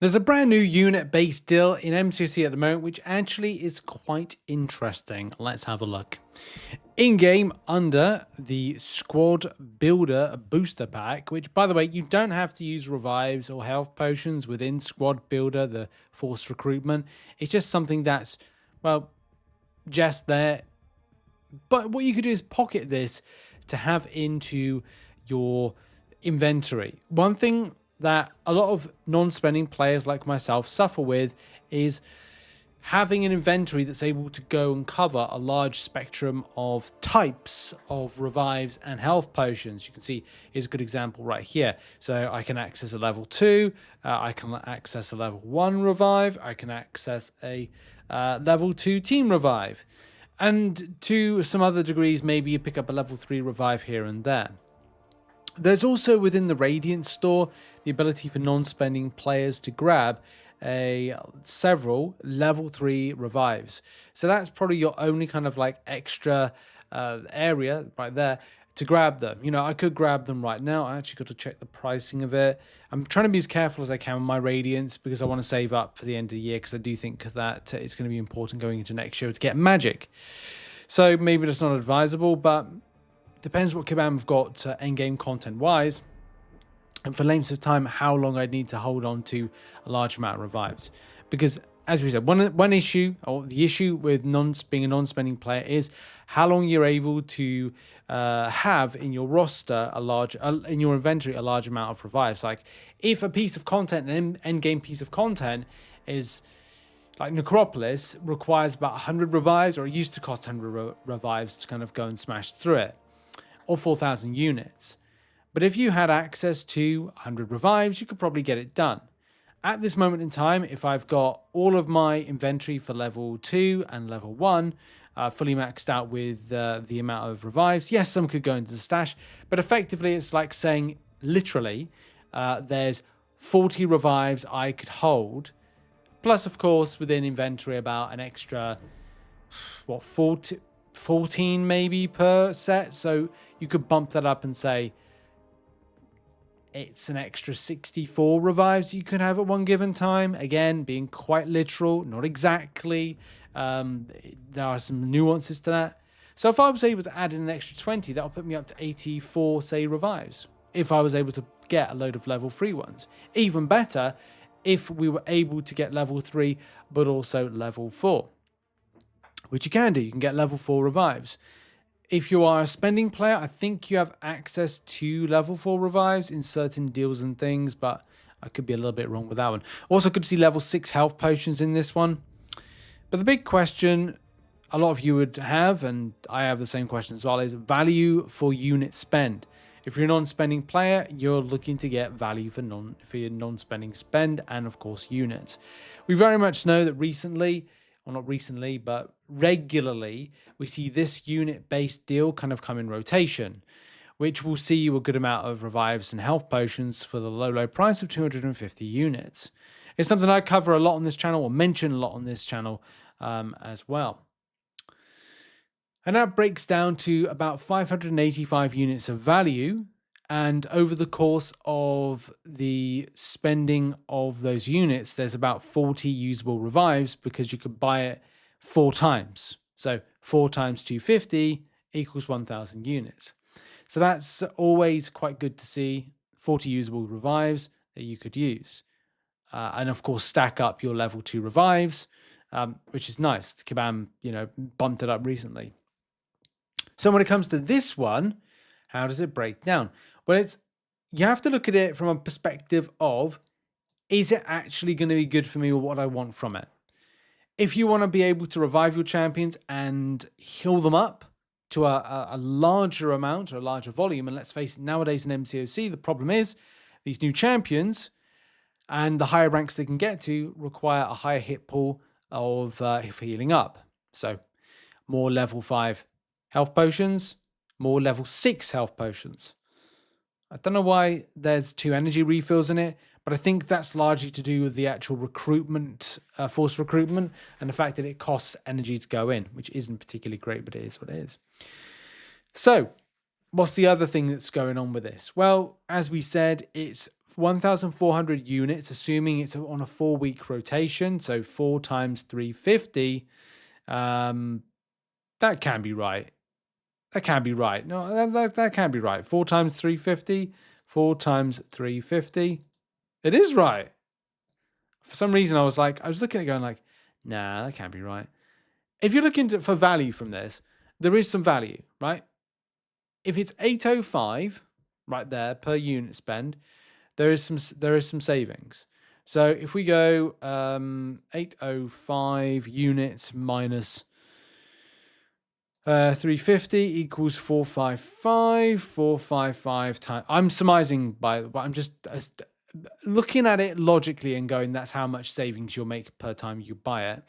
There's a brand new unit-based deal in MCOC at the moment, which actually is quite interesting. Let's have a look. In-game under the Squad Builder Booster Pack, which, by the way, you don't have to use revives or health potions within Squad Builder, the Force Recruitment. It's just something that's, well, just there. But what you could do is pocket this to have into your inventory. One thing that a lot of non-spending players like myself suffer with is having an inventory that's able to go and cover a large spectrum of types of revives and health potions. You can see here's a good example right here. So I can access a level 2, I can access a level 1 revive, I can access a level 2 team revive, and to some other degrees maybe you pick up a level 3 revive here and there. There's also within the Radiance store the ability for non-spending players to grab several level 3 revives. So that's probably your only kind of like extra area right there to grab them. You know, I could grab them right now. I actually got to check the pricing of it. I'm trying to be as careful as I can with my Radiance because I want to save up for the end of the year, because I do think that it's going to be important going into next year to get magic. So maybe that's not advisable, but depends what Kabam have got end-game content-wise, and for lengths of time, how long I'd need to hold on to a large amount of revives. Because, as we said, one issue, or the issue with being a non-spending player, is how long you're able to have in your roster in your inventory a large amount of revives. Like, if a piece of content, an end-game piece of content, is like Necropolis, requires about 100 revives, or it used to cost 100 revives to kind of go and smash through it, or 4,000 units. But if you had access to 100 revives, you could probably get it done. At this moment in time, if I've got all of my inventory for level 2 and level 1 fully maxed out with the amount of revives, yes, some could go into the stash, but effectively it's like saying, literally, there's 40 revives I could hold, plus, of course, within inventory about an extra, 14 maybe per set. So you could bump that up and say it's an extra 64 revives you could have at one given time. Again, being quite literal, not exactly. There are some nuances to that. So if I was able to add in an extra 20, that'll put me up to 84, say, revives. If I was able to get a load of level 3 ones. Even better, if we were able to get level 3, but also level 4. Which you can do. You can get level 4 revives. If you are a spending player, I think you have access to level 4 revives in certain deals and things, but I could be a little bit wrong with that one. Also, could see level 6 health potions in this one. But the big question a lot of you would have, and I have the same question as well, is value for unit spend. If you're a non-spending player, you're looking to get value for your non-spending spend, and of course units. We very much know that recently, well, not recently, but regularly, we see this unit-based deal kind of come in rotation, which will see you a good amount of revives and health potions for the low price of 250 units. It's something I cover a lot on this channel, or mention a lot on this channel as well. And that breaks down to about 585 units of value. And over the course of the spending of those units, there's about 40 usable revives, because you could buy it 4 times. So 4 times 250 equals 1,000 units. So that's always quite good to see. 40 usable revives that you could use. And of course, stack up your level 2 revives, which is nice. Kabam, bumped it up recently. So when it comes to this one, how does it break down? Well, you have to look at it from a perspective of, is it actually going to be good for me or what I want from it? If you want to be able to revive your champions and heal them up to a larger amount or a larger volume, and let's face it, nowadays in MCOC, the problem is these new champions and the higher ranks they can get to require a higher hit pool of healing up. So more level 5 health potions, more level 6 health potions. I don't know why there's 2 energy refills in it, but I think that's largely to do with the actual recruitment, force recruitment, and the fact that it costs energy to go in, which isn't particularly great, but it is what it is. So what's the other thing that's going on with this? Well, as we said, it's 1,400 units, assuming it's on a 4-week rotation, so 4 times 350. That can be right. That can be right. No, that can be right. 4 times 350. 4 times 350. It is right. For some reason, I was looking at it going like, nah, that can't be right. If you're looking for value from this, there is some value, right? If it's 805 right there per unit spend, there is some savings. So if we go 805 units minus 350 equals 455. 455 times. I'm surmising but I'm just looking at it logically and going, that's how much savings you'll make per time you buy it.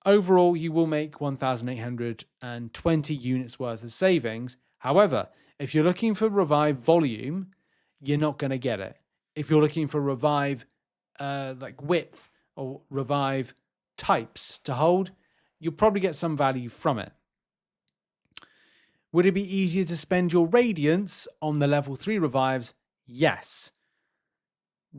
Overall, you will make 1,820 units worth of savings. However, if you're looking for revive volume, you're not going to get it. If you're looking for revive like width or revive types to hold, you'll probably get some value from it. Would it be easier to spend your Radiance on the level 3 revives? Yes.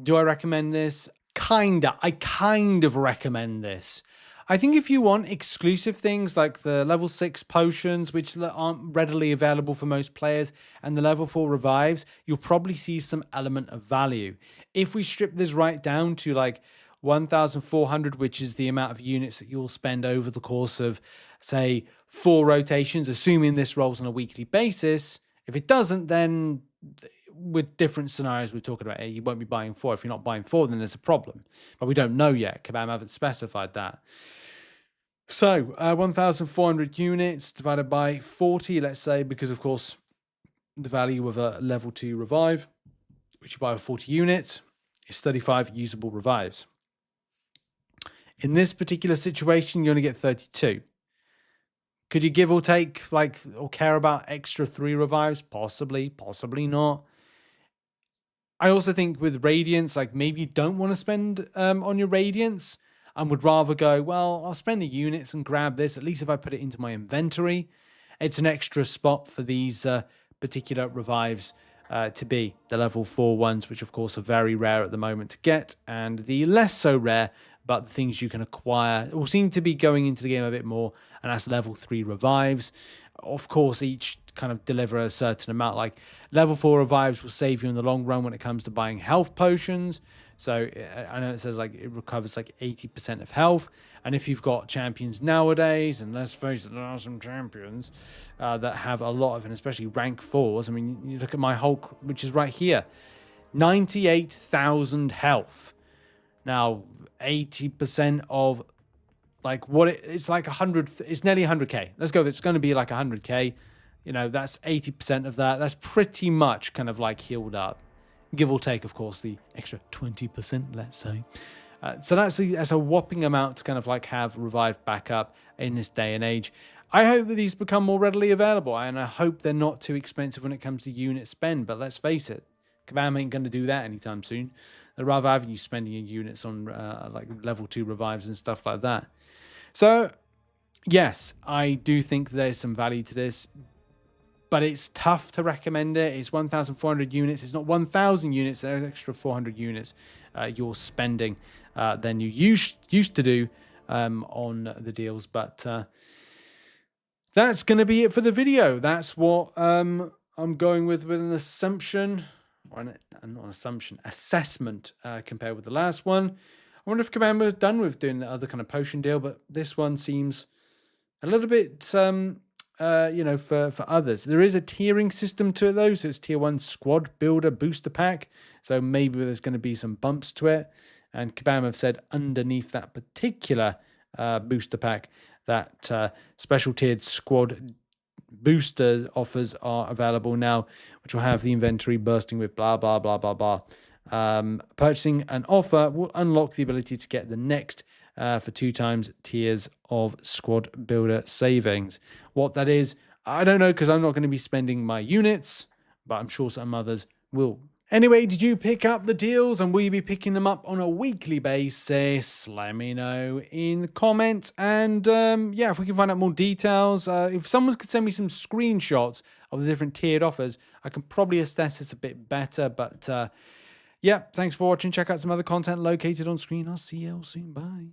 Do I recommend this? Kinda. I kind of recommend this. I think if you want exclusive things like the level 6 potions, which aren't readily available for most players, and the level 4 revives, you'll probably see some element of value. If we strip this right down to like 1,400, which is the amount of units that you'll spend over the course of, say, 4 rotations, assuming this rolls on a weekly basis. If it doesn't, then with different scenarios we're talking about, you won't be buying 4. If you're not buying 4, then there's a problem. But we don't know yet. Kabam haven't specified that. So 1,400 units divided by 40, let's say, because of course the value of a level 2 revive, which you buy with 40 units, is 35 usable revives. In this particular situation, you only get 32. Could you give or take, or care about extra 3 revives? Possibly, possibly not. I also think with Radiance, maybe you don't want to spend on your Radiance and would rather go, well, I'll spend the units and grab this. At least if I put it into my inventory, it's an extra spot for these particular revives to be the level 4 ones, which of course are very rare at the moment to get, and the less so rare, but the things you can acquire will seem to be going into the game a bit more, and that's level 3 revives. Of course, each kind of deliver a certain amount. Like level 4 revives will save you in the long run when it comes to buying health potions. So I know it says it recovers 80% of health. And if you've got champions nowadays, and let's face it, there are some champions that have a lot of, and especially rank 4s. I mean, you look at my Hulk, which is right here, 98,000 health. Now, 80% of it's 100, it's nearly 100k. Let's go. It's going to be 100k. That's 80% of that. That's pretty much kind of healed up, give or take, of course, the extra 20%, let's say. So that's a whopping amount to kind of have revived back up in this day and age. I hope that these become more readily available, and I hope they're not too expensive when it comes to unit spend. But let's face it, Kabam ain't going to do that anytime soon. They'd rather have you spending your units on level 2 revives and stuff like that. So, yes, I do think there's some value to this, but it's tough to recommend it. It's 1,400 units. It's not 1,000 units. There's an extra 400 units you're spending than you used to do on the deals. But that's going to be it for the video. That's what I'm going with an assumption, or not an assumption, assessment compared with the last one. I wonder if Kabam was done with doing the other kind of potion deal, but this one seems a little bit, for others. There is a tiering system to it, though. So it's tier 1 squad builder booster pack. So maybe there's going to be some bumps to it. And Kabam have said underneath that particular booster pack that special tiered squad booster offers are available now, which will have the inventory bursting with blah, blah, blah, blah, blah. Purchasing an offer will unlock the ability to get the next for 2 times tiers of squad builder savings. What that is, I don't know, because I'm not going to be spending my units, but I'm sure some others will. Anyway, did you pick up the deals, and will you be picking them up on a weekly basis? Let me know in the comments. And if we can find out more details, if someone could send me some screenshots of the different tiered offers, I can probably assess this a bit better. But Yeah, thanks for watching. Check out some other content located on screen. I'll see you all soon. Bye.